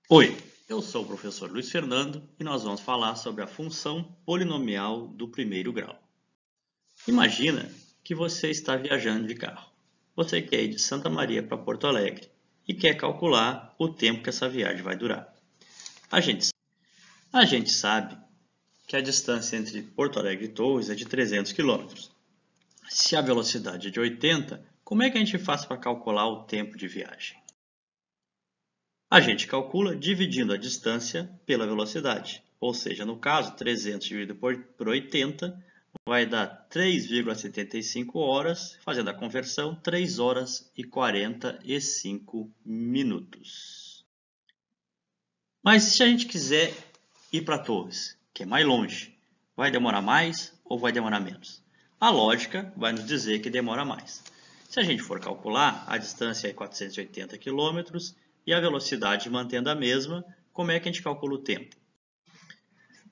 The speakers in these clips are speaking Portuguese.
Oi, eu sou o professor Luiz Fernando e nós vamos falar sobre a função polinomial do primeiro grau. Imagina que você está viajando de carro. Você quer ir de Santa Maria para Porto Alegre e quer calcular o tempo que essa viagem vai durar. A gente sabe que a distância entre Porto Alegre e Torres é de 300 quilômetros. Se a velocidade é de 80, como é que a gente faz para calcular o tempo de viagem? A gente calcula dividindo a distância pela velocidade, ou seja, no caso, 300 dividido por 80 vai dar 3,75 horas, fazendo a conversão, 3 horas e 45 minutos. Mas se a gente quiser ir para Torres, que é mais longe, vai demorar mais ou vai demorar menos? A lógica vai nos dizer que demora mais. Se a gente for calcular, a distância é 480 km e a velocidade mantendo a mesma, como é que a gente calcula o tempo?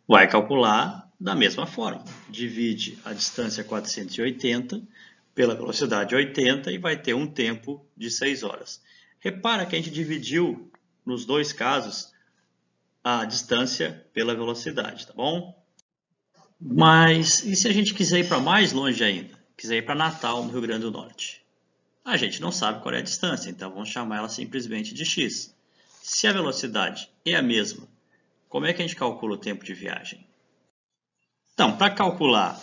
Vai calcular da mesma forma. Divide a distância 480 pela velocidade 80 e vai ter um tempo de 6 horas. Repara que a gente dividiu, nos dois casos, a distância pela velocidade, tá bom? Mas e se a gente quiser ir para mais longe ainda? Quiser ir para Natal, no Rio Grande do Norte? A gente não sabe qual é a distância, então vamos chamar ela simplesmente de x. Se a velocidade é a mesma, como é que a gente calcula o tempo de viagem? Então, para calcular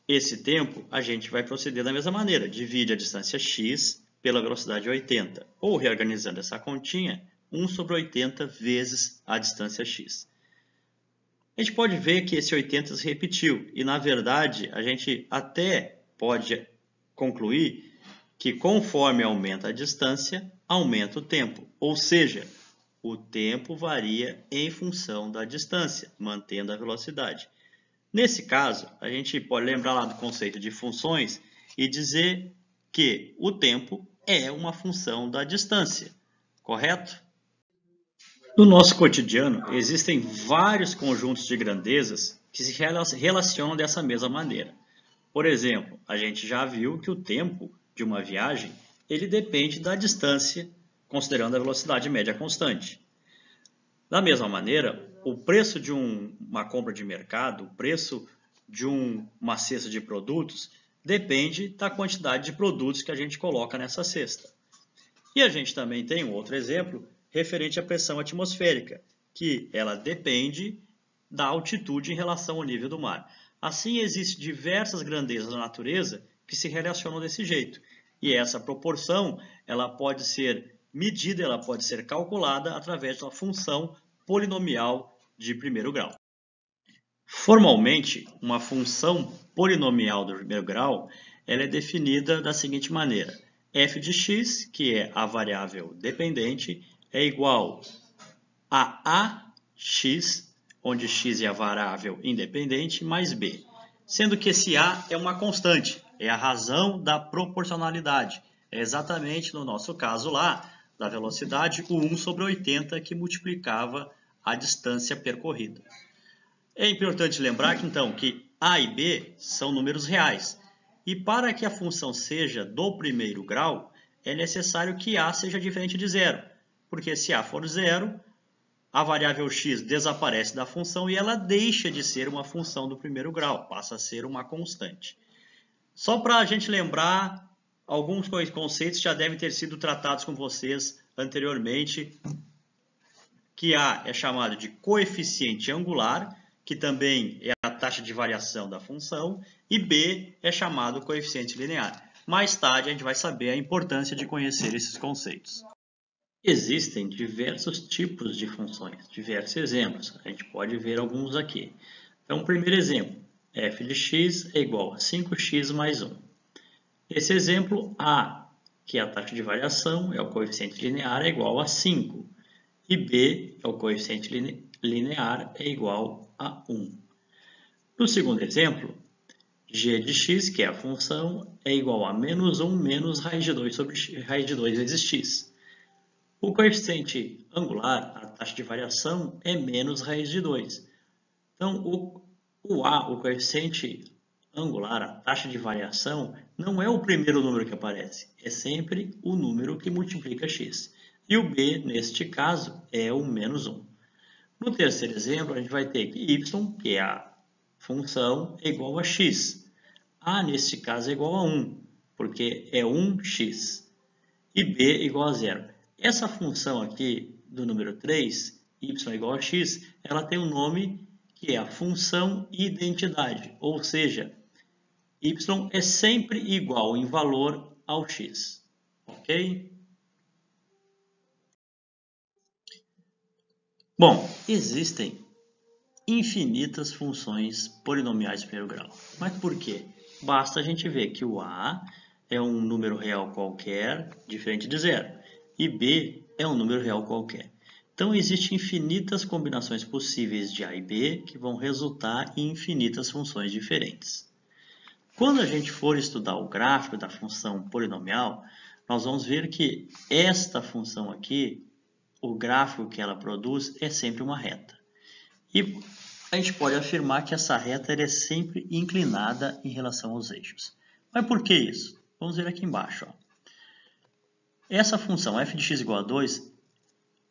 esse tempo, a gente vai proceder da mesma maneira. Divide a distância x pela velocidade 80. Ou, reorganizando essa continha, 1 sobre 80 vezes a distância x. A gente pode ver que esse 80 se repetiu. E, na verdade, a gente até pode concluir que conforme aumenta a distância, aumenta o tempo. Ou seja, o tempo varia em função da distância, mantendo a velocidade. Nesse caso, a gente pode lembrar lá do conceito de funções e dizer que o tempo é uma função da distância, correto? No nosso cotidiano, existem vários conjuntos de grandezas que se relacionam dessa mesma maneira. Por exemplo, a gente já viu que o tempo de uma viagem ele depende da distância, considerando a velocidade média constante. Da mesma maneira, o preço de uma compra de mercado, o preço de uma cesta de produtos, depende da quantidade de produtos que a gente coloca nessa cesta. E a gente também tem um outro exemplo referente à pressão atmosférica, que ela depende da altitude em relação ao nível do mar. Assim, existem diversas grandezas da natureza que se relacionam desse jeito. E essa proporção ela pode ser medida, ela pode ser calculada através de uma função polinomial de primeiro grau. Formalmente, uma função polinomial do primeiro grau ela é definida da seguinte maneira. f de x, que é a variável dependente, é igual a ax, onde x é a variável independente, mais b. Sendo que esse a é uma constante, é a razão da proporcionalidade. É exatamente, no nosso caso lá, da velocidade, o 1 sobre 80 que multiplicava a distância percorrida. É importante lembrar que, então, que a e b são números reais. E para que a função seja do primeiro grau, é necessário que a seja diferente de zero. Porque se a for zero, a variável x desaparece da função e ela deixa de ser uma função do primeiro grau, passa a ser uma constante. Só para a gente lembrar, alguns conceitos já devem ter sido tratados com vocês anteriormente, que A é chamado de coeficiente angular, que também é a taxa de variação da função, e B é chamado coeficiente linear. Mais tarde a gente vai saber a importância de conhecer esses conceitos. Existem diversos tipos de funções, diversos exemplos. A gente pode ver alguns aqui. Então, o primeiro exemplo, f de x é igual a 5x mais 1. Esse exemplo, A, que é a taxa de variação, é o coeficiente linear, é igual a 5. E B, é o coeficiente linear, é igual a 1. No segundo exemplo, g de x, que é a função, é igual a menos 1 menos raiz de 2 sobre raiz de 2 vezes x. O coeficiente angular, a taxa de variação, é menos raiz de 2. Então, o coeficiente angular, a taxa de variação, não é o primeiro número que aparece, é sempre o número que multiplica x. E o b, neste caso, é o menos 1. No terceiro exemplo, a gente vai ter que y, que é a função, é igual a x. A, neste caso, é igual a 1, porque é 1x. E b igual a 0. Essa função aqui do número 3, y igual a x, ela tem um nome que é a função identidade, ou seja, y é sempre igual em valor ao x, ok? Bom, existem infinitas funções polinomiais de primeiro grau. Mas por quê? Basta a gente ver que o a é um número real qualquer, diferente de zero, e b é um número real qualquer. Então, existem infinitas combinações possíveis de a e b que vão resultar em infinitas funções diferentes. Quando a gente for estudar o gráfico da função polinomial, nós vamos ver que esta função aqui, o gráfico que ela produz, é sempre uma reta. E a gente pode afirmar que essa reta é sempre inclinada em relação aos eixos. Mas por que isso? Vamos ver aqui embaixo. Ó. Essa função f de x igual a 2,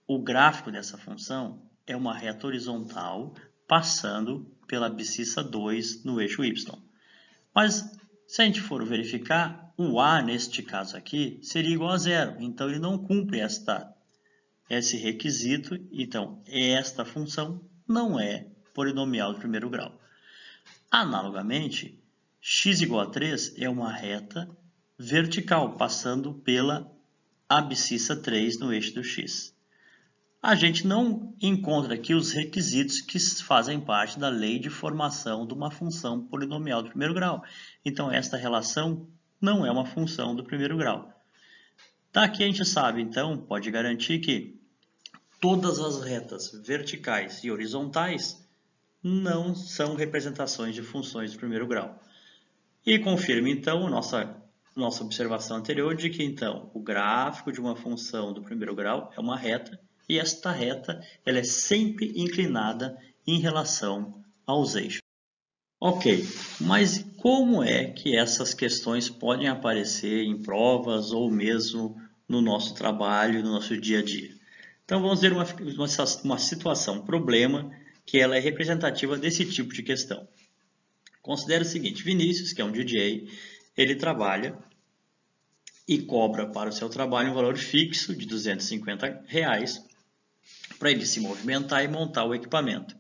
o gráfico dessa função é uma reta horizontal passando pela abscissa 2 no eixo y. Mas se a gente for verificar, o a neste caso aqui seria igual a zero. Então ele não cumpre esse requisito. Então esta função não é polinomial de primeiro grau. Analogamente, x igual a 3 é uma reta vertical, passando pela abscissa 3 no eixo do x. A gente não encontra aqui os requisitos que fazem parte da lei de formação de uma função polinomial do primeiro grau. Então, esta relação não é uma função do primeiro grau. Daqui a gente sabe, então, pode garantir que todas as retas verticais e horizontais não são representações de funções do primeiro grau. E confirma, então, nossa observação anterior de que, então, o gráfico de uma função do primeiro grau é uma reta, e esta reta ela é sempre inclinada em relação aos eixos. Ok, mas como é que essas questões podem aparecer em provas ou mesmo no nosso trabalho, no nosso dia a dia? Então, vamos ver uma situação, um problema, que ela é representativa desse tipo de questão. Considere o seguinte, Vinícius, que é um DJ, ele trabalha e cobra para o seu trabalho um valor fixo de R$250 para ele se movimentar e montar o equipamento.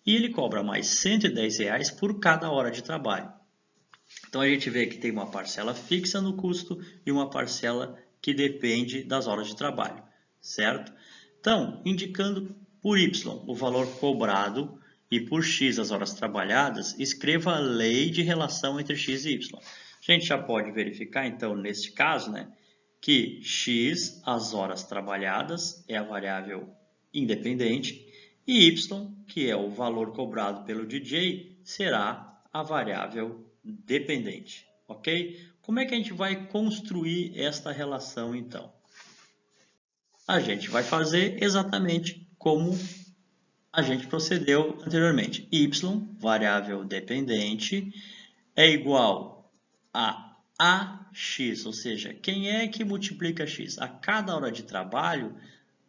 E ele cobra mais R$110 por cada hora de trabalho. Então a gente vê que tem uma parcela fixa no custo e uma parcela que depende das horas de trabalho, certo? Então, indicando por Y o valor cobrado e por x as horas trabalhadas, escreva a lei de relação entre x e y. A gente já pode verificar, então, neste caso, que x, as horas trabalhadas, é a variável independente, e y, que é o valor cobrado pelo DJ, será a variável dependente, ok? Como é que a gente vai construir esta relação, então? A gente vai fazer exatamente como a gente procedeu anteriormente. Y, variável dependente, é igual a AX, ou seja, quem é que multiplica x? A cada hora de trabalho,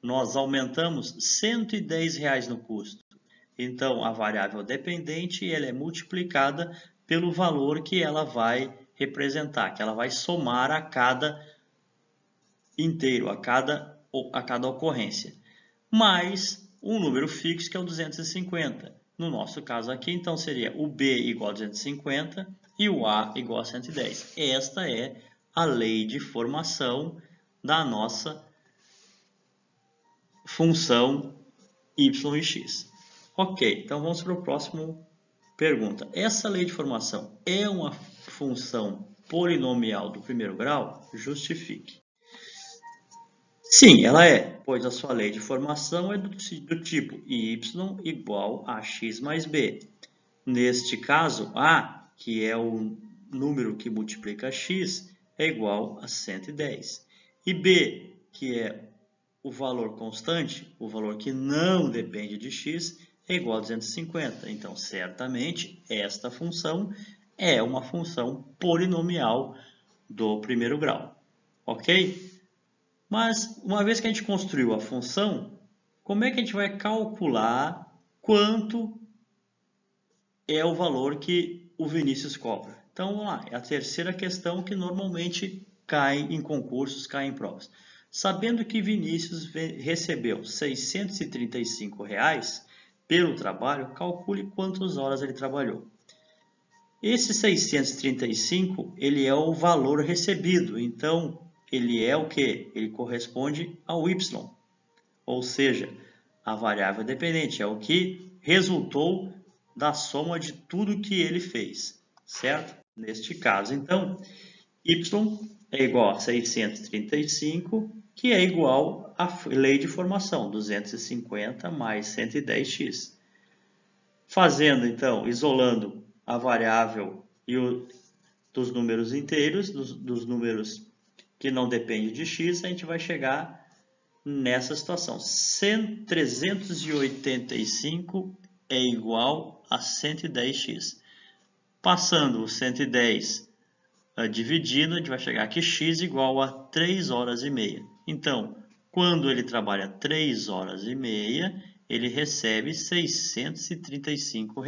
nós aumentamos R$110 no custo. Então, a variável dependente ela é multiplicada pelo valor que ela vai representar, que ela vai somar a cada inteiro, a cada ocorrência. Mais um número fixo que é o 250. No nosso caso aqui, então, seria o B igual a 250 e o A igual a 110. Esta é a lei de formação da nossa função y e x. Ok, então vamos para a próxima pergunta. Essa lei de formação é uma função polinomial do primeiro grau? Justifique. Sim, ela é, pois a sua lei de formação é do tipo y igual a x mais b. Neste caso, a, que é o número que multiplica x, é igual a 110. E b, que é o valor constante, o valor que não depende de x, é igual a 250. Então, certamente, esta função é uma função polinomial do primeiro grau. Ok? Mas, uma vez que a gente construiu a função, como é que a gente vai calcular quanto é o valor que o Vinícius cobra? Então, vamos lá, é a terceira questão que normalmente cai em concursos, cai em provas. Sabendo que Vinícius recebeu R$ 635 pelo trabalho, calcule quantas horas ele trabalhou. Esse 635, ele é o valor recebido, então ele é o que? Ele corresponde ao y, ou seja, a variável dependente, é o que resultou da soma de tudo que ele fez, certo? Neste caso, então, y é igual a 635, que é igual à lei de formação, 250 mais 110x. Fazendo, então, isolando a variável dos números inteiros, dos números que não dependem de x, a gente vai chegar nessa situação. 385 é igual a 110x. Passando o 110 dividindo, a gente vai chegar aqui x igual a 3 horas e meia. Então, quando ele trabalha 3 horas e meia, ele recebe R$ 635.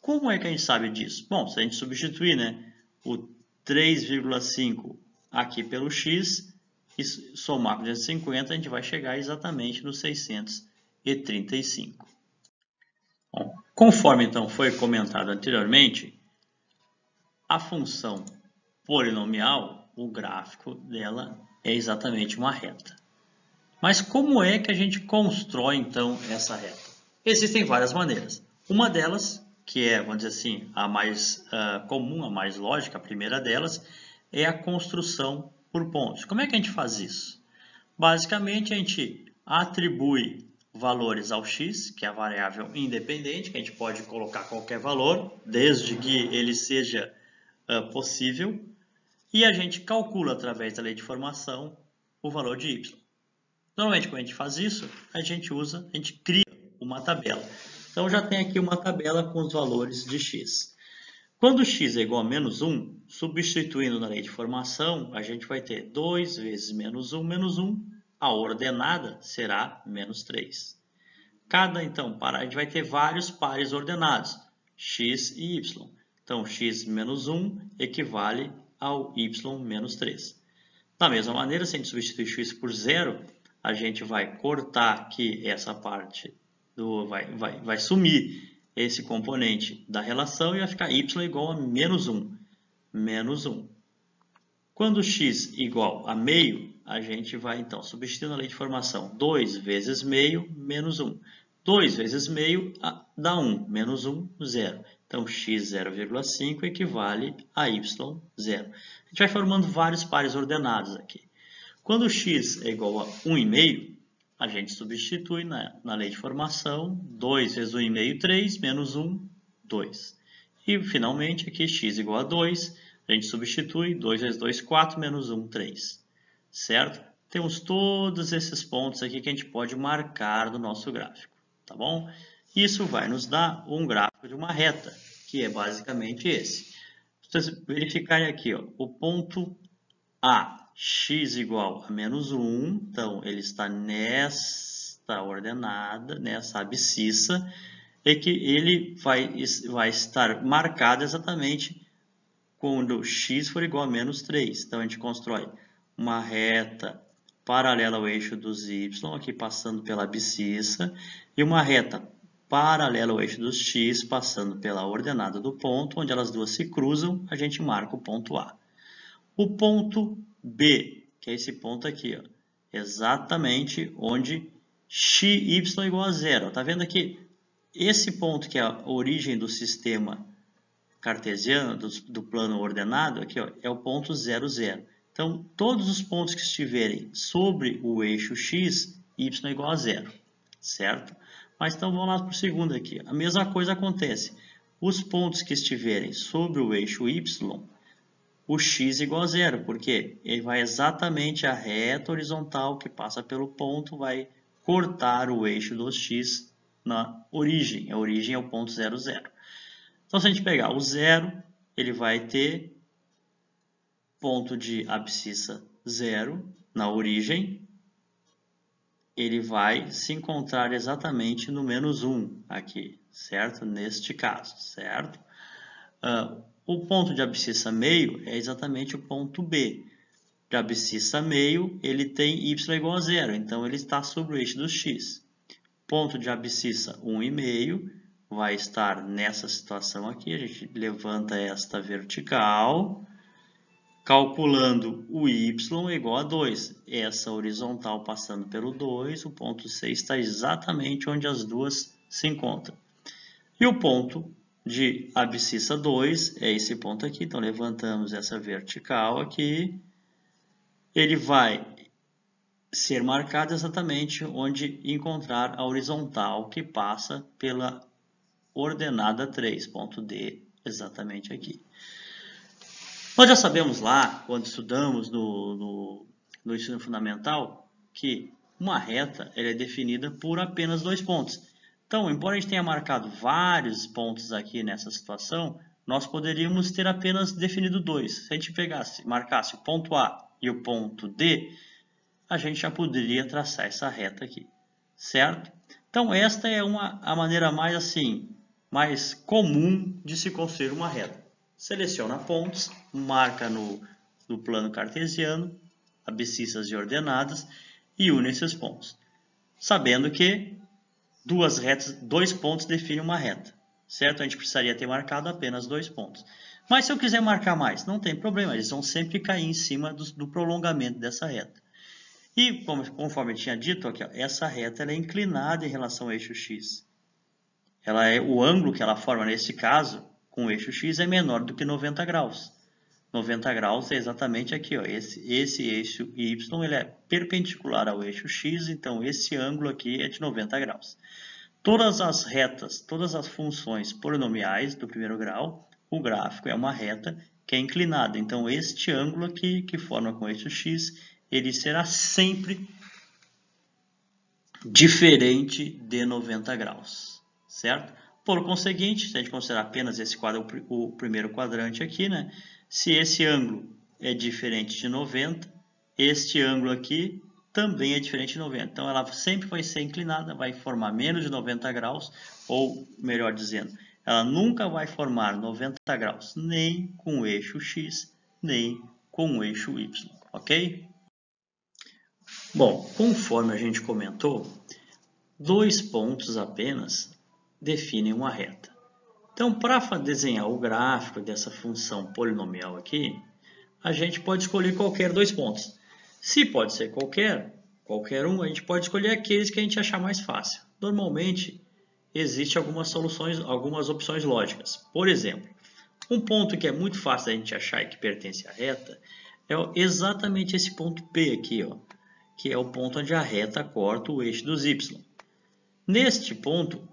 Como é que a gente sabe disso? Bom, se a gente substituir, né, o 3,5 aqui pelo x e somar com 250, a gente vai chegar exatamente no 635. Bom, conforme então foi comentado anteriormente, a função polinomial, o gráfico dela é exatamente uma reta. Mas como é que a gente constrói então essa reta? Existem várias maneiras. Uma delas, que é, vamos dizer assim, a mais comum, a mais lógica, a primeira delas, é a construção por pontos. Como é que a gente faz isso? Basicamente, a gente atribui valores ao x, que é a variável independente, que a gente pode colocar qualquer valor, desde que ele seja possível, e a gente calcula através da lei de formação o valor de y. Normalmente, quando a gente faz isso, a gente cria uma tabela. Então, já tem aqui uma tabela com os valores de x. Quando x é igual a menos 1, substituindo na lei de formação, a gente vai ter 2 vezes menos 1, a ordenada será menos 3. Então, a gente vai ter vários pares ordenados, x e y. Então, x menos 1 equivale ao y menos 3. Da mesma maneira, se a gente substituir x por 0, a gente vai cortar aqui essa parte, vai sumir esse componente da relação e vai ficar y igual a menos 1. Menos 1. Quando x igual a meio, a gente vai então substituindo a lei de formação. 2 vezes meio, menos 1. 2 vezes meio dá 1, menos 1, 0. Então, x 0,5 equivale a y 0. A gente vai formando vários pares ordenados aqui. Quando x é igual a 1,5, a gente substitui na lei de formação. 2 vezes 1,5, 3, menos 1, 2. E, finalmente, aqui x igual a 2, a gente substitui. 2 vezes 2, 4, menos 1, 3. Certo? Temos todos esses pontos aqui que a gente pode marcar no nosso gráfico. Tá bom? Isso vai nos dar um gráfico de uma reta, que é basicamente esse. Vocês verificarem aqui, ó, o ponto A, x igual a menos 1, então ele está nesta ordenada, nessa abscissa, e que ele vai estar marcado exatamente quando x for igual a menos 3. Então a gente constrói uma reta paralela ao eixo dos y, aqui passando pela abscissa, e uma reta paralela ao eixo dos x, passando pela ordenada do ponto, onde elas duas se cruzam, a gente marca o ponto A. O ponto B, que é esse ponto aqui, ó, exatamente onde y é igual a 0. Está vendo aqui? Esse ponto que é a origem do sistema cartesiano, do plano ordenado, aqui, ó, é o ponto 0, 0. Então, todos os pontos que estiverem sobre o eixo x, y é igual a 0, certo? Mas então vamos lá para o segundo aqui. A mesma coisa acontece. Os pontos que estiverem sobre o eixo y, o x é igual a 0, porque ele vai exatamente a reta horizontal que passa pelo ponto, vai cortar o eixo dos x na origem. A origem é o ponto 0, 0. Então, se a gente pegar o 0, ele vai ter ponto de abscissa 0, na origem, ele vai se encontrar exatamente no menos 1 aqui, certo? Neste caso, certo? O ponto de abscissa meio é exatamente o ponto B. De abscissa meio, ele tem y igual a 0, então ele está sobre o eixo do x. Ponto de abscissa 1,5 vai estar nessa situação aqui, a gente levanta esta vertical, calculando o y igual a 2. Essa horizontal passando pelo 2, o ponto C está exatamente onde as duas se encontram. E o ponto de abscissa 2 é esse ponto aqui, então levantamos essa vertical aqui, ele vai ser marcado exatamente onde encontrar a horizontal que passa pela ordenada 3, ponto D, exatamente aqui. Nós já sabemos lá, quando estudamos no ensino fundamental, que uma reta ela é definida por apenas 2 pontos. Então, embora a gente tenha marcado vários pontos aqui nessa situação, nós poderíamos ter apenas definido 2. Se a gente marcasse o ponto A e o ponto D, a gente já poderia traçar essa reta aqui, certo? Então, esta é a maneira mais comum de se construir uma reta. Seleciona pontos, marca no plano cartesiano, abscissas e ordenadas e une esses pontos. Sabendo que dois pontos definem uma reta, certo? A gente precisaria ter marcado apenas 2 pontos. Mas se eu quiser marcar mais, não tem problema, eles vão sempre cair em cima do prolongamento dessa reta. E, conforme eu tinha dito, aqui, ó, essa reta ela é inclinada em relação ao eixo x. O ângulo que ela forma nesse caso, com o eixo x, é menor do que 90 graus. 90 graus é exatamente aqui, ó, esse eixo y ele é perpendicular ao eixo x, então esse ângulo aqui é de 90 graus. Todas as retas, todas as funções polinomiais do primeiro grau, o gráfico é uma reta que é inclinada. Então, este ângulo aqui, que forma com o eixo x, ele será sempre diferente de 90 graus, certo? Por conseguinte, se a gente considerar apenas esse quadro, o primeiro quadrante aqui, né? Se esse ângulo é diferente de 90, este ângulo aqui também é diferente de 90. Então, ela sempre vai ser inclinada, vai formar menos de 90 graus, ou melhor dizendo, ela nunca vai formar 90 graus, nem com o eixo x, nem com o eixo y, ok? Bom, conforme a gente comentou, 2 pontos apenas definem uma reta. Então, para desenhar o gráfico dessa função polinomial aqui, a gente pode escolher qualquer 2 pontos. Se pode ser qualquer um, a gente pode escolher aqueles que a gente achar mais fácil. Normalmente, existem algumas opções lógicas. Por exemplo, um ponto que é muito fácil da gente achar e que pertence à reta é exatamente esse ponto P aqui, ó, que é o ponto onde a reta corta o eixo dos y. Neste ponto,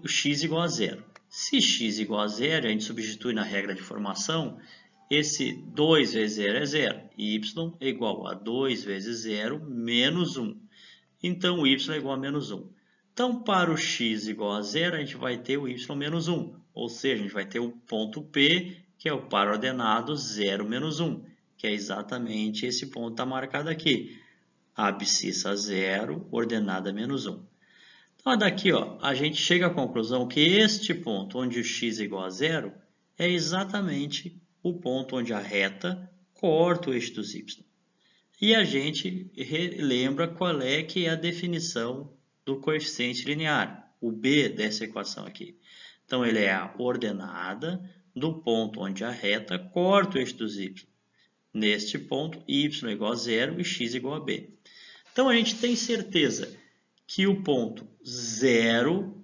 x igual a 0. Se x igual a 0, a gente substitui na regra de formação, esse 2 vezes 0 é 0. Y é igual a 2 vezes 0 menos 1. Então, y é igual a menos 1. Então, para o x igual a 0, a gente vai ter o y menos 1. Ou seja, a gente vai ter o ponto P, que é o par ordenado 0 menos 1, que é exatamente esse ponto que está marcado aqui. Abscissa 0, ordenada menos 1. Então, daqui ó, a gente chega à conclusão que este ponto, onde o x é igual a 0, é exatamente o ponto onde a reta corta o eixo dos y. E a gente lembra qual é que é a definição do coeficiente linear, o b dessa equação aqui. Então, ele é a ordenada do ponto onde a reta corta o eixo dos y. Neste ponto, y é igual a 0 e x é igual a b. Então, a gente tem certeza que o ponto 0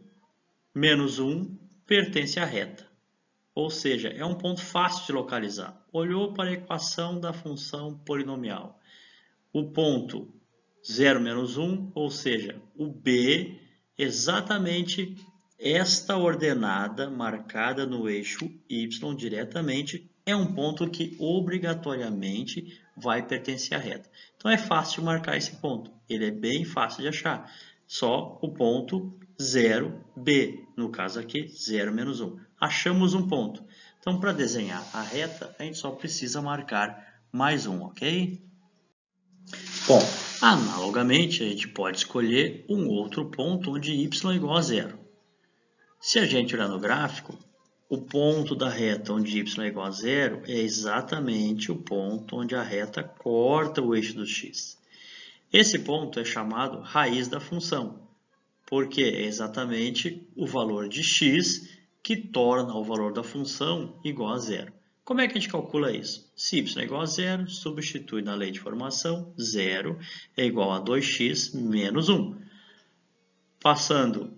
menos 1 pertence à reta. Ou seja, é um ponto fácil de localizar. Olhou para a equação da função polinomial. O ponto 0 menos 1, ou seja, o b, exatamente esta ordenada marcada no eixo y diretamente, é um ponto que obrigatoriamente vai pertencer à reta. Então é fácil marcar esse ponto, ele é bem fácil de achar. Só o ponto 0b, no caso aqui 0 menos 1. Achamos um ponto. Então para desenhar a reta, a gente só precisa marcar mais um, ok? Bom, analogamente, a gente pode escolher um outro ponto onde y é igual a zero. Se a gente olhar no gráfico, o ponto da reta onde y é igual a zero é exatamente o ponto onde a reta corta o eixo do x. Esse ponto é chamado raiz da função, porque é exatamente o valor de x que torna o valor da função igual a zero. Como é que a gente calcula isso? Se y é igual a zero, substitui na lei de formação, zero é igual a 2x menos 1.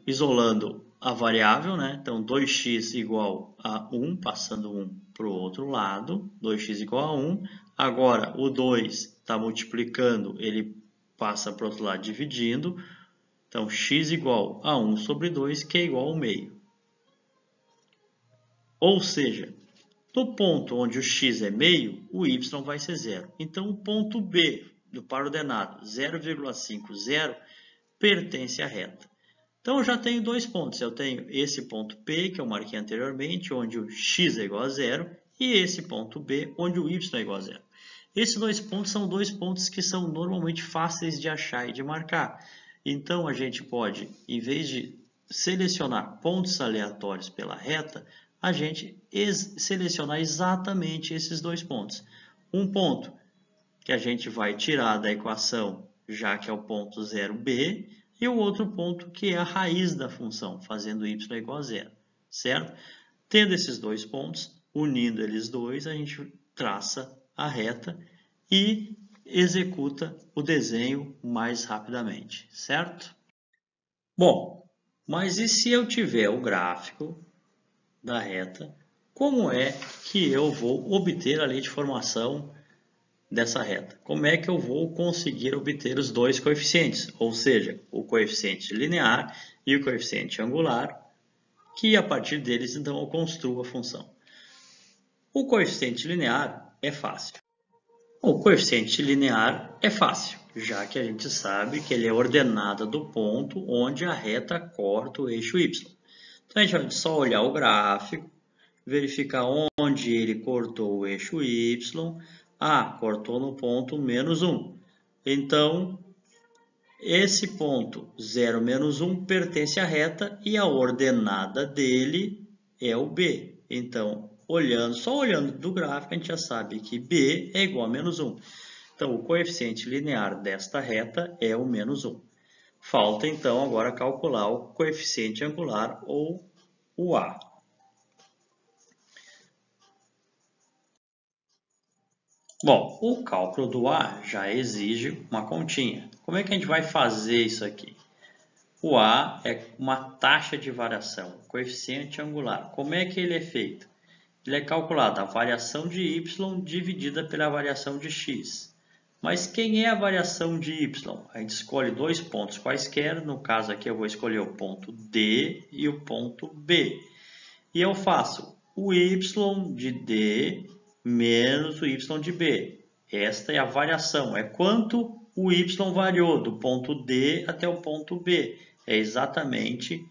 Isolando a variável, né? Então 2x igual a 1, passando 1 para o outro lado, 2x igual a 1. Agora o 2 está multiplicando, ele passa para o outro lado dividindo. Então x igual a 1 sobre 2, que é igual ao meio. Ou seja, no ponto onde o x é meio, o y vai ser zero. Então o ponto B do par ordenado 0,50 pertence à reta. Então eu já tenho dois pontos. Eu tenho esse ponto P, que eu marquei anteriormente, onde o x é igual a zero, e esse ponto B, onde o y é igual a zero. Esses dois pontos são dois pontos que são normalmente fáceis de achar e de marcar. Então a gente pode, em vez de selecionar pontos aleatórios pela reta, a gente selecionar exatamente esses dois pontos. Um ponto que a gente vai tirar da equação, já que é o ponto 0b, e o outro ponto que é a raiz da função, fazendo y igual a zero, certo? Tendo esses dois pontos, unindo eles dois, a gente traça a reta e executa o desenho mais rapidamente, certo? Bom, mas e se eu tiver o gráfico da reta, como é que eu vou obter a lei de formação dessa reta? Como é que eu vou conseguir obter os dois coeficientes? Ou seja, o coeficiente linear e o coeficiente angular, que a partir deles então eu construo a função. O coeficiente linear é fácil. O coeficiente linear é fácil, já que a gente sabe que ele é ordenado do ponto onde a reta corta o eixo y. Então a gente vai só olhar o gráfico, verificar onde ele cortou o eixo y. Cortou no ponto menos 1. Então, esse ponto 0 menos 1 pertence à reta e a ordenada dele é o b. Então, só olhando do gráfico, a gente já sabe que b é igual a menos 1. Então, o coeficiente linear desta reta é o menos 1. Falta, então, agora calcular o coeficiente angular, ou o a. Bom, o cálculo do a já exige uma continha. Como é que a gente vai fazer isso aqui? O a é uma taxa de variação, coeficiente angular. Como é que ele é feito? Ele é calculado a variação de y dividida pela variação de x. Mas quem é a variação de y? A gente escolhe dois pontos quaisquer. No caso aqui eu vou escolher o ponto D e o ponto B. E eu faço o y de D menos o y de B. Esta é a variação, é quanto o y variou do ponto D até o ponto B. É exatamente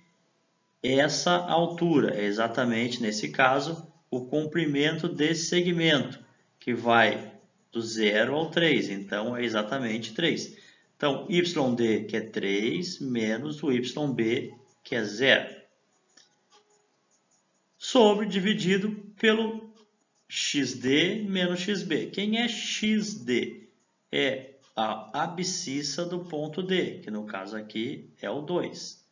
essa altura, é exatamente, nesse caso, o comprimento desse segmento, que vai do 0 ao 3, então é exatamente 3. Então, YD, que é 3, menos o YB, que é 0. Dividido pelo XD menos XB. Quem é XD? É a abscissa do ponto D, que no caso aqui é o 2.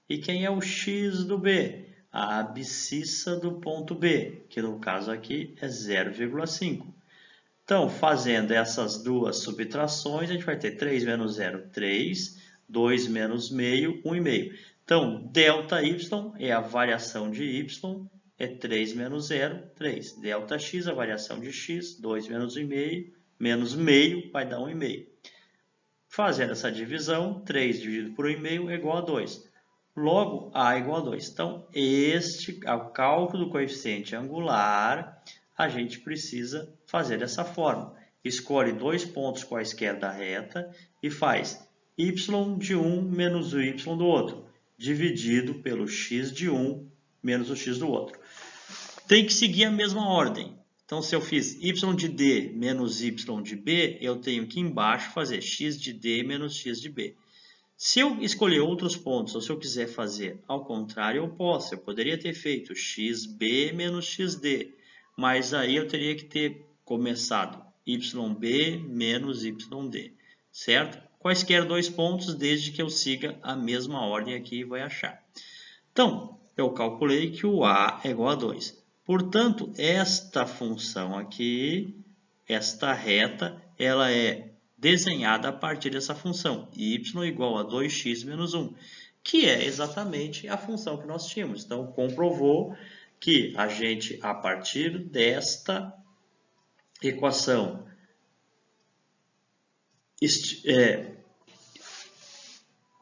E quem é o X do B? A abscissa do ponto B, que no caso aqui é 0,5. Então, fazendo essas duas subtrações, a gente vai ter 3 menos 0, 3, 2 menos meio, 1,5. Então, ΔY é a variação de y, é 3 menos 0, 3. ΔX, a variação de x, 2 menos 1,5, menos meio, vai dar 1,5. Fazendo essa divisão, 3 dividido por 1,5 é igual a 2. Logo, A é igual a 2. Então, este é o cálculo do coeficiente angular, a gente precisa fazer dessa forma. Escolhe dois pontos quaisquer da reta e faz y de um menos o y do outro, dividido pelo x de um menos o x do outro. Tem que seguir a mesma ordem. Então, se eu fiz y de D menos y de B, eu tenho que embaixo fazer x de D menos x de B. Se eu escolher outros pontos, ou se eu quiser fazer ao contrário, eu posso. Eu poderia ter feito xb menos xd, mas aí eu teria que ter começado yb menos yd, certo? Quaisquer dois pontos, desde que eu siga a mesma ordem aqui, vai achar. Então, eu calculei que o a é igual a 2. Portanto, esta função aqui, esta reta, ela é desenhada a partir dessa função, y igual a 2x menos 1, que é exatamente a função que nós tínhamos. Então, comprovou que a gente, a partir desta equação,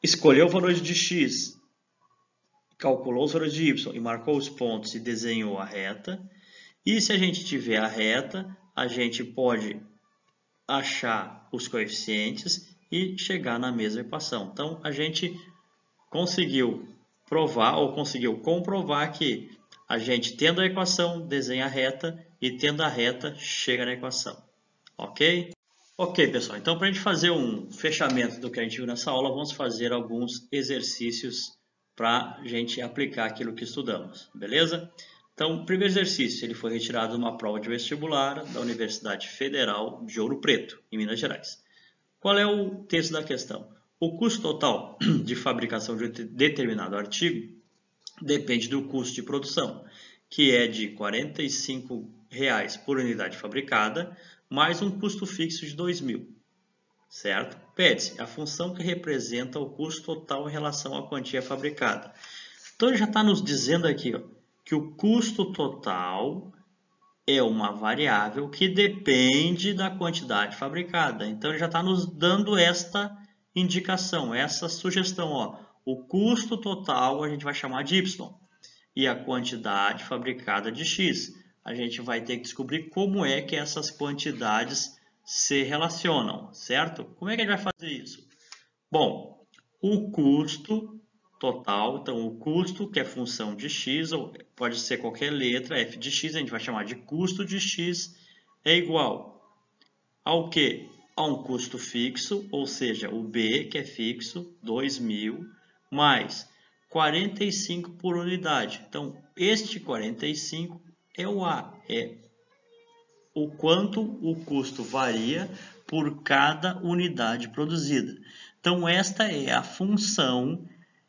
escolheu valores de x, calculou os valores de y e marcou os pontos e desenhou a reta. E se a gente tiver a reta, a gente pode achar os coeficientes e chegar na mesma equação. Então, a gente conseguiu provar ou conseguiu comprovar que a gente, tendo a equação, desenha a reta e tendo a reta, chega na equação. Ok? Ok, pessoal. Então, para a gente fazer um fechamento do que a gente viu nessa aula, vamos fazer alguns exercícios para a gente aplicar aquilo que estudamos. Beleza? Então, o primeiro exercício ele foi retirado de uma prova de vestibular da Universidade Federal de Ouro Preto, em Minas Gerais. Qual é o texto da questão? O custo total de fabricação de um determinado artigo depende do custo de produção, que é de R$ 45 por unidade fabricada, mais um custo fixo de R$ 2.000, certo? Pede-se a função que representa o custo total em relação à quantia fabricada. Então, ele já está nos dizendo aqui, ó, que o custo total é uma variável que depende da quantidade fabricada. Então, ele já está nos dando esta indicação, essa sugestão. Ó. O custo total a gente vai chamar de y e a quantidade fabricada de x. A gente vai ter que descobrir como é que essas quantidades se relacionam, certo? Como é que a gente vai fazer isso? Bom, o custo total, então o custo, que é função de x, ou pode ser qualquer letra, f de x, a gente vai chamar de custo de x, é igual ao quê? A um custo fixo, ou seja, o B, que é fixo, 2.000, mais 45 por unidade. Então, este 45 é o A, é o quanto o custo varia por cada unidade produzida. Então, esta é a função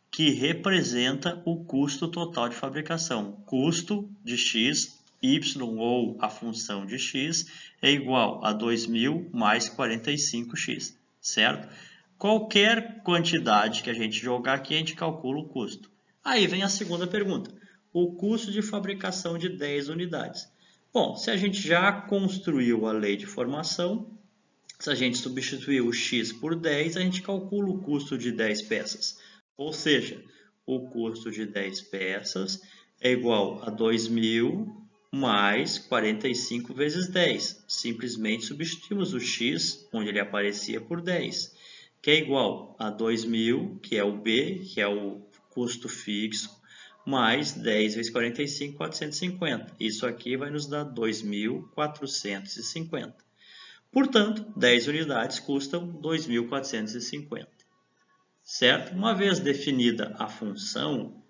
que representa o custo total de fabricação. Custo de x, y ou a função de x é igual a 2.000 mais 45x, certo? Qualquer quantidade que a gente jogar aqui, a gente calcula o custo. Aí vem a segunda pergunta. O custo de fabricação de 10 unidades. Bom, se a gente já construiu a lei de formação, se a gente substituir o x por 10, a gente calcula o custo de 10 peças. Ou seja, o custo de 10 peças é igual a 2.000 mais 45 vezes 10. Simplesmente substituímos o x, onde ele aparecia, por 10, que é igual a 2.000, que é o B, que é o custo fixo, mais 10 vezes 45, 450. Isso aqui vai nos dar 2.450. Portanto, 10 unidades custam 2.450. Certo? Uma vez definida a função,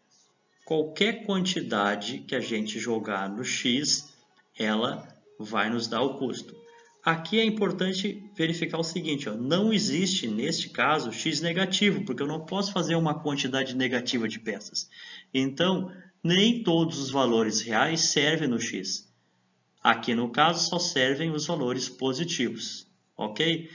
qualquer quantidade que a gente jogar no x, ela vai nos dar o custo. Aqui é importante verificar o seguinte, ó, não existe, neste caso, x negativo, porque eu não posso fazer uma quantidade negativa de peças. Então, nem todos os valores reais servem no x. Aqui, no caso, só servem os valores positivos, ok?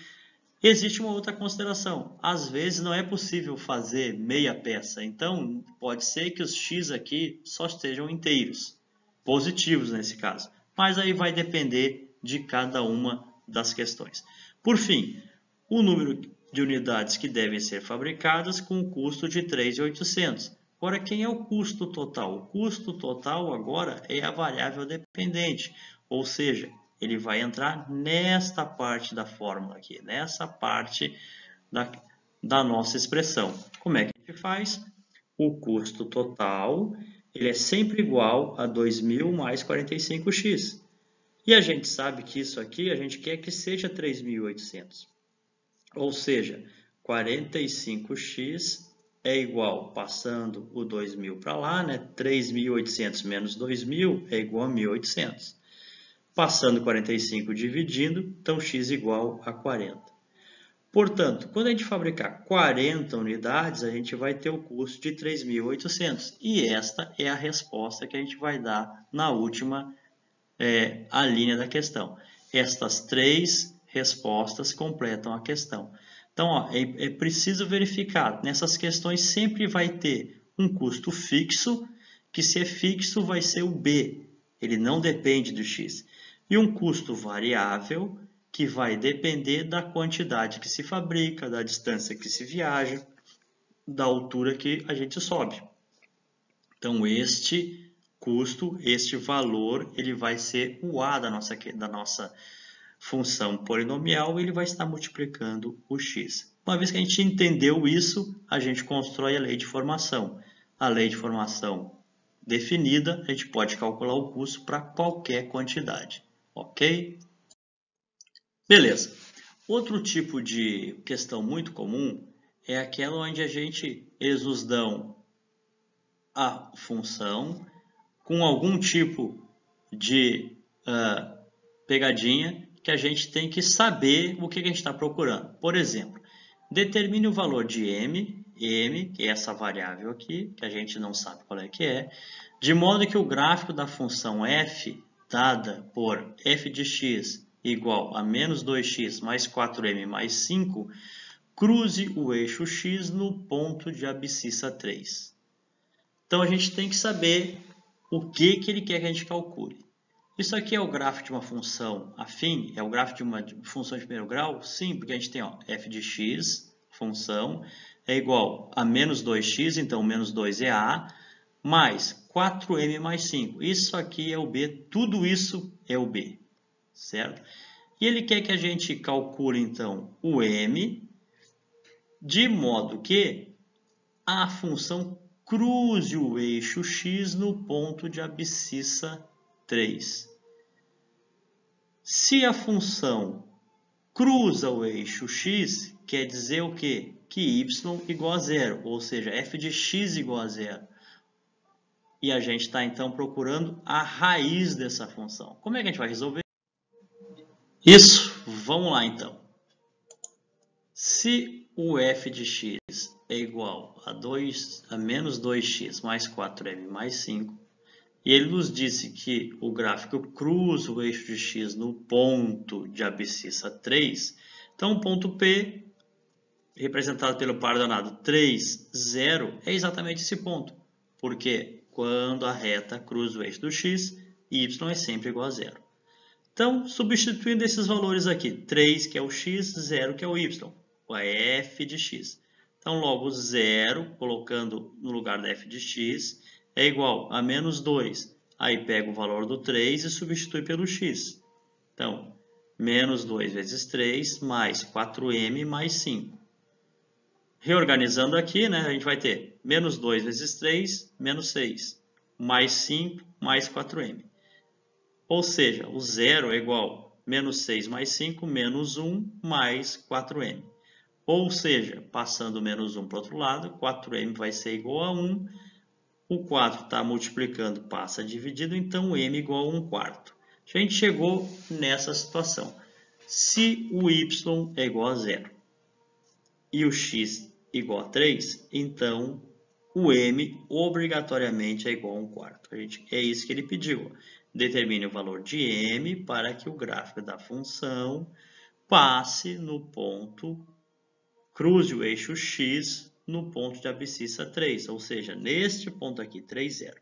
Existe uma outra consideração. Às vezes não é possível fazer meia peça. Então, pode ser que os x aqui só estejam inteiros. Positivos nesse caso. Mas aí vai depender de cada uma das questões. Por fim, o número de unidades que devem ser fabricadas com o custo de 3.800. Agora, quem é o custo total? O custo total agora é a variável dependente. Ou seja, ele vai entrar nesta parte da fórmula aqui, nessa parte da nossa expressão. Como é que a gente faz? O custo total ele é sempre igual a 2.000 mais 45x. E a gente sabe que isso aqui a gente quer que seja 3.800. Ou seja, 45x é igual, passando o 2.000 para lá, né? 3.800 menos 2.000 é igual a 1.800. Passando 45 dividindo, então x igual a 40. Portanto, quando a gente fabricar 40 unidades, a gente vai ter o custo de 3.800. E esta é a resposta que a gente vai dar na última a linha da questão. Estas três respostas completam a questão. Então, ó, é preciso verificar. Nessas questões sempre vai ter um custo fixo, que se é fixo vai ser o B. Ele não depende do X. E um custo variável, que vai depender da quantidade que se fabrica, da distância que se viaja, da altura que a gente sobe. Então, este custo, este valor, ele vai ser o A da nossa função polinomial e ele vai estar multiplicando o x. Uma vez que a gente entendeu isso, a gente constrói a lei de formação. A lei de formação definida, a gente pode calcular o custo para qualquer quantidade. Ok? Beleza. Outro tipo de questão muito comum é aquela onde eles nos dão a função com algum tipo de pegadinha que a gente tem que saber o que a gente está procurando. Por exemplo, determine o valor de m, que é essa variável aqui, que a gente não sabe qual é que é, de modo que o gráfico da função f, dada por f de x igual a menos 2x mais 4m mais 5, cruze o eixo x no ponto de abscissa 3. Então, a gente tem que saber o que ele quer que a gente calcule. Isso aqui é o gráfico de uma função afim? É o gráfico de uma função de primeiro grau? Sim, porque a gente tem f de x, função, é igual a menos 2x, então menos 2 é a, mais 4m mais 5. Isso aqui é o b, tudo isso é o b, certo? E ele quer que a gente calcule, então, o m, de modo que a função cruze o eixo x no ponto de abscissa 3. Se a função cruza o eixo x, quer dizer o quê? Que y igual a zero, ou seja, f de x igual a zero. E a gente está, então, procurando a raiz dessa função. Como é que a gente vai resolver isso? Vamos lá, então. Se o f de x é igual a menos 2x mais 4m mais 5, e ele nos disse que o gráfico cruza o eixo de x no ponto de abscissa 3, então o ponto P, representado pelo par danado 3, 0, é exatamente esse ponto, porque quando a reta cruza o eixo do x, y é sempre igual a 0. Então, substituindo esses valores aqui, 3 que é o x, 0 que é o y, a f de x. Então, logo 0, colocando no lugar da f de x, é igual a menos 2. Aí pega o valor do 3 e substitui pelo x. Então, menos 2 vezes 3 mais 4m mais 5. Reorganizando aqui, né, a gente vai ter menos 2 vezes 3, menos 6, mais 5, mais 4m. Ou seja, o 0 é igual a menos 6 mais 5, menos 1, mais 4m. Ou seja, passando o menos 1 para o outro lado, 4m vai ser igual a 1. O 4 está multiplicando, passa dividido, então m igual a 1 quarto. A gente chegou nessa situação. Se o y é igual a 0 e o x igual a 3, então o m obrigatoriamente é igual a 1 quarto. É isso que ele pediu. Determine o valor de m para que o gráfico da função passe no ponto, cruze o eixo x no ponto de abscissa 3, ou seja, neste ponto aqui, 3, 0.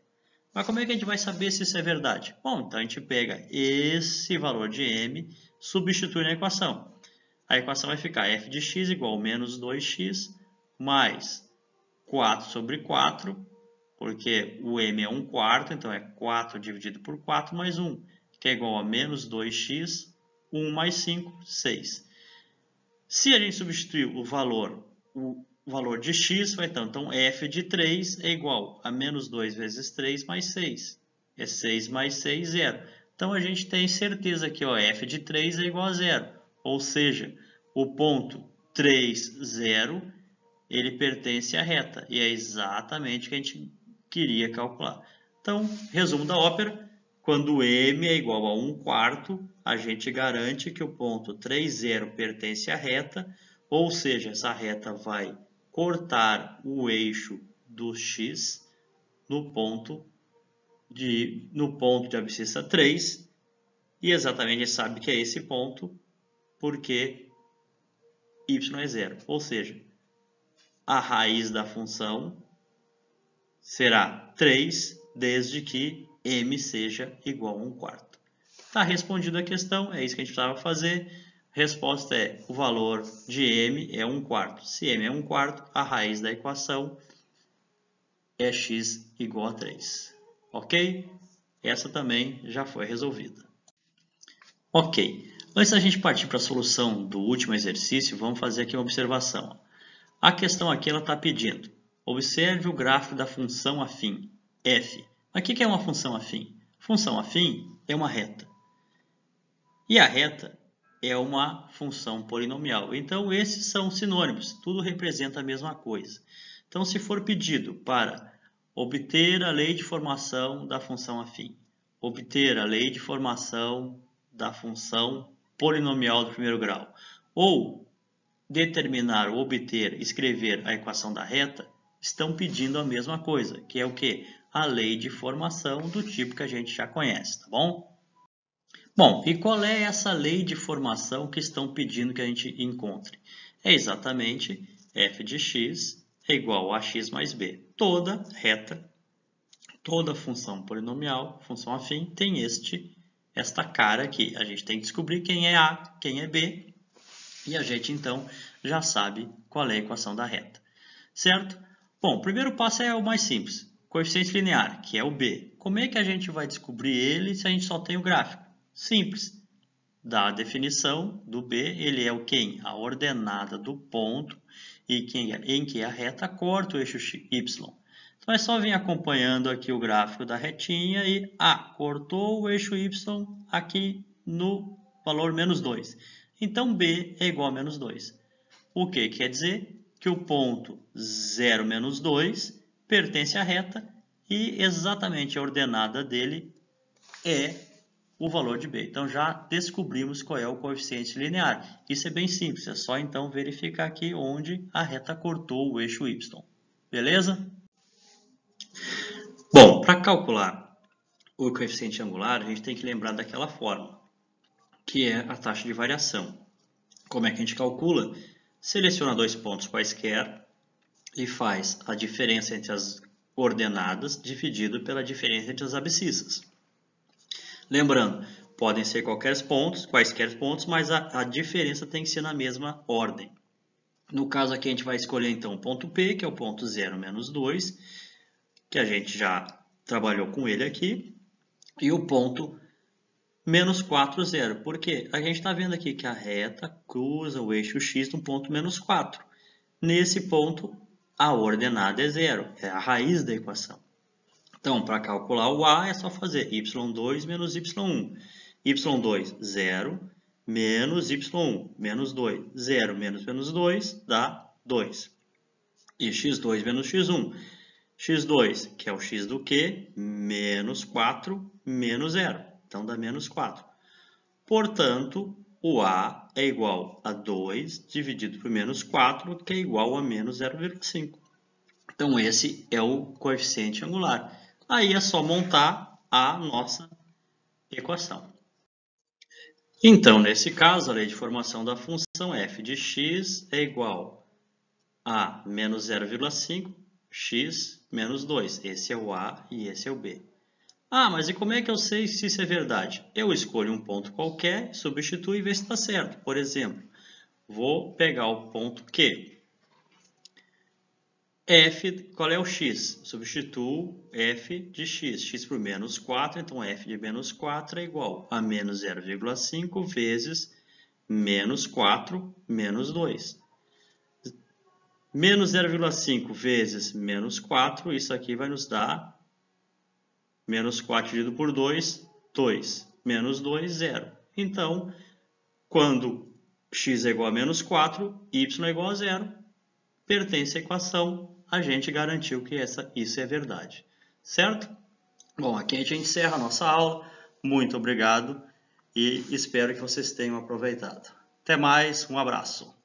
Mas como é que a gente vai saber se isso é verdade? Bom, então a gente pega esse valor de m, substitui na equação. A equação vai ficar f de x igual a menos 2x mais 4 sobre 4, porque o m é 1 quarto, então é 4 dividido por 4 mais 1, que é igual a menos 2x, 1 mais 5, 6. Se a gente substituir o valor de x, vai então f de 3 é igual a menos 2 vezes 3 mais 6. É 6 mais 6, 0. Então, a gente tem certeza que ó, f de 3 é igual a 0. Ou seja, o ponto 3, 0, ele pertence à reta. E é exatamente o que a gente queria calcular. Então, resumo da ópera. Quando m é igual a 1/4, a gente garante que o ponto 3, 0 pertence à reta. Ou seja, essa reta vai cortar o eixo do x no ponto de abscissa 3, e exatamente a gente sabe que é esse ponto, porque y é 0. Ou seja, a raiz da função será 3, desde que m seja igual a 1/4. Está respondida a questão, é isso que a gente precisava fazer. Resposta é, o valor de m é 1/4. Se m é 1/4, a raiz da equação é x igual a 3. Ok? Essa também já foi resolvida. Ok, antes da gente partir para a solução do último exercício, vamos fazer aqui uma observação. A questão aqui está pedindo, observe o gráfico da função afim, f. Mas o que é uma função afim? Função afim é uma reta. E a reta é uma função polinomial. Então, esses são sinônimos, tudo representa a mesma coisa. Então, se for pedido para obter a lei de formação da função afim, obter a lei de formação da função polinomial do primeiro grau, ou determinar ou obter, escrever a equação da reta, estão pedindo a mesma coisa, que é o quê? A lei de formação do tipo que a gente já conhece, tá bom? Bom, e qual é essa lei de formação que estão pedindo que a gente encontre? É exatamente f de x é igual a x mais b. Toda reta, toda função polinomial, função afim, tem esta cara aqui. A gente tem que descobrir quem é A, quem é B, e a gente então já sabe qual é a equação da reta. Certo? Bom, o primeiro passo é o mais simples, coeficiente linear, que é o B. Como é que a gente vai descobrir ele se a gente só tem o gráfico? Simples. Da definição do B, ele é o quem? A ordenada do ponto em que a reta corta o eixo y. Então, é só vir acompanhando aqui o gráfico da retinha e, cortou o eixo y aqui no valor menos 2. Então, B é igual a menos 2. O que quer dizer? Que o ponto 0, menos 2 pertence à reta e exatamente a ordenada dele é o valor de B. Então, já descobrimos qual é o coeficiente linear. Isso é bem simples, é só então verificar aqui onde a reta cortou o eixo y. Beleza? Bom, para calcular o coeficiente angular, a gente tem que lembrar daquela fórmula, que é a taxa de variação. Como é que a gente calcula? Seleciona dois pontos quaisquer e faz a diferença entre as ordenadas dividido pela diferença entre as abscissas. Lembrando, podem ser quaisquer pontos, mas a diferença tem que ser na mesma ordem. No caso aqui a gente vai escolher então o ponto P, que é o ponto 0 menos 2, que a gente já trabalhou com ele aqui, e o ponto menos 4, 0, porque a gente está vendo aqui que a reta cruza o eixo x no ponto menos 4. Nesse ponto, a ordenada é 0, é a raiz da equação. Então, para calcular o A, é só fazer y2 menos y1. y2, 0, menos y1, menos 2. 0 menos menos 2 dá 2. E x2 menos x1. x2, que é o x do quê? Menos 4, menos 0. Então, dá menos 4. Portanto, o A é igual a 2 dividido por menos 4, que é igual a menos 0,5. Então, esse é o coeficiente angular. Aí é só montar a nossa equação. Então, nesse caso, a lei de formação da função f de x é igual a menos 0,5, x menos 2. Esse é o A e esse é o B. Mas e como é que eu sei se isso é verdade? Eu escolho um ponto qualquer, substituo e vejo se está certo. Por exemplo, vou pegar o ponto Q. F, qual é o x? Substituo f de x. X por menos 4, então f de menos 4 é igual a menos 0,5 vezes menos 4 menos 2. Menos 0,5 vezes menos 4, isso aqui vai nos dar menos 4 dividido por 2, 2. menos 2, 0. Então, quando x é igual a menos 4, y é igual a 0, pertence à equação, a gente garantiu que isso é verdade. Certo? Bom, aqui a gente encerra a nossa aula. Muito obrigado e espero que vocês tenham aproveitado. Até mais, um abraço.